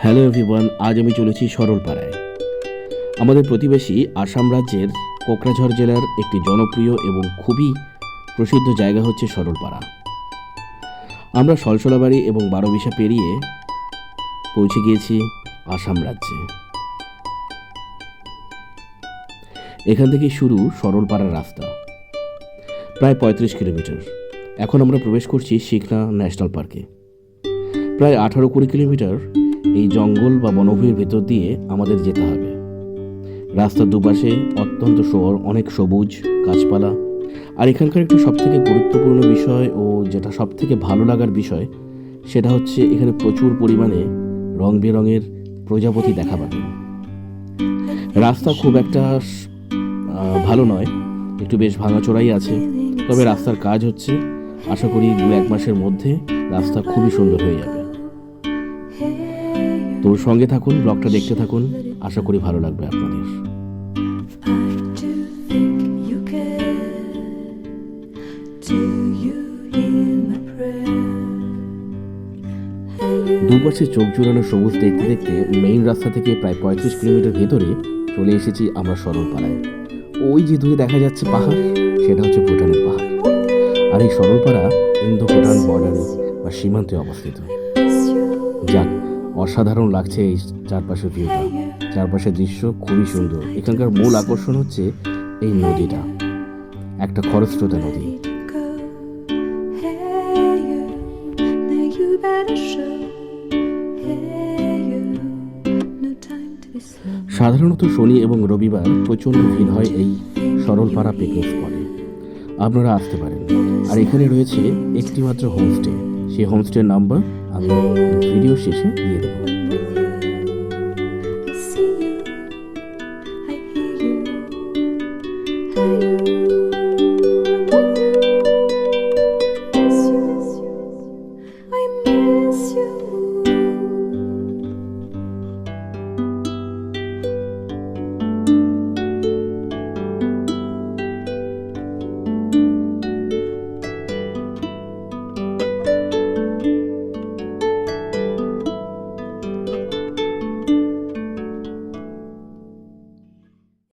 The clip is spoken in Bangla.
হ্যালো এভরিওয়ান, আজ আমি চলেছি সরলপাড়ায়। আমাদের প্রতিবেশী আসাম রাজ্যের কোকরাঝাড় জেলার একটি জনপ্রিয় এবং খুবই প্রসিদ্ধ জায়গা হচ্ছে সরলপাড়া। আমরা সলসলাবাড়ি এবং বারোবিশা পেরিয়ে পৌঁছে গিয়েছি আসাম রাজ্যে। এখান থেকে শুরু সরলপাড়ার রাস্তা, প্রায় 35 কিলোমিটার। এখন আমরা প্রবেশ করছি শিখনা ন্যাশনাল পার্কে। প্রায় 18-20 কিলোমিটার এই জঙ্গল বা বনভূমির ভেতর দিয়ে আমাদের যেতে হবে। রাস্তার দুপাশে অত্যন্ত অনেক সবুজ গাছপালা। আর এখানকার একটি সবথেকে গুরুত্বপূর্ণ বিষয় ও যেটা সবথেকে ভালো লাগার বিষয়, সেটা হচ্ছে এখানে প্রচুর পরিমাণে রং বেরঙের প্রজাপতি দেখা পাবেন। রাস্তা খুব একটা ভালো নয়, একটু বেশ ভাঙাচোরাই আছে, তবে রাস্তার কাজ হচ্ছে। আশা করি 2-1 মাসের মধ্যে রাস্তা খুবই সুন্দর হয়ে যাবে। তো সঙ্গে থাকুন, ব্লগটা দেখতে থাকুন, আশা করি ভালো লাগবে আপনাদের। দুপাশে চোখ জুড়ানো সবুজ দেখতে দেখতে মেইন রাস্তা থেকে প্রায় 35 কিলোমিটার ভেতরে চলে এসেছি আমরা সরলপাড়ায়। ওই যে দূরে দেখা যাচ্ছে পাহাড়, সেটা হচ্ছে ভুটানের পাহাড়। আর এই সরলপাড়া ইন্দো ভুটান বর্ডারে বা সীমান্তে অবস্থিত। যাক, অসাধারণ লাগছে এই চারপাশের ভিউটা, চারপাশের দৃশ্য খুবই সুন্দর। এখানকার মূল আকর্ষণ হচ্ছে এই নদীটা, একটা খরস্রোতা নদী। সাধারণত শনি এবং রবিবার প্রচণ্ড ভিড় হয় এই সরলপাড়া পিকনিক স্পটে। আপনারা আসতে পারেন। আর এখানে রয়েছে একটি মাত্র হোমস্টে। সেই হোমস্টের নাম্বার আমি ভিডিও শেষে দিয়ে দেবো। I hear you.